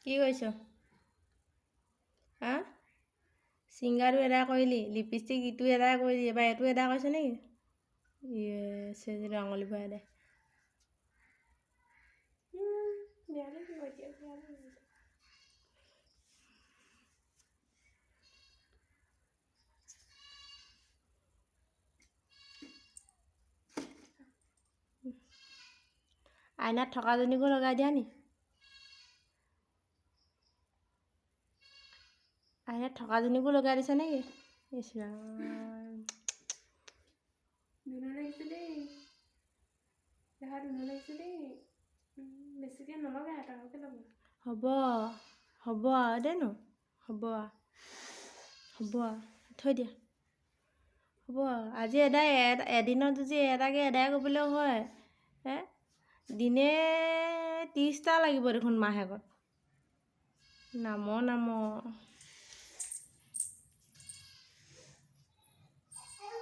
কি কৰিছ? হা? চিংগাৰটো এদাই কৰিলি, লিপষ্টিক ইটো এদাই কৰিলি, এবাৰ এইটো এদাই কৰিছ নেকি? ইয়ে চেজিটো আঙুলি ভৰাই দে। বেয়া লাগিব এতিয়া, বেয়া লাগিব। আইনাত থকাজনীকো লগাই দিয়া নি? আইনাত থকাজনীকো লগাই দিছে নেকি? ইছ ৰাম। ধুনীয়া লাগিছে দেই। দেহা ধুনীয়া লাগিছে দেই। বেছিকৈ নলগাই, তাকৰকৈ লগা। হ'ব হ'ব আৰু দেনো, হ'ব থৈ দিয়া। হ'ব আজি এদিনত যদি এটাকৈ এদাই কৰিবলৈও হয়, দিনে 30টা লাগিব দেখোন মাহেকত। নাম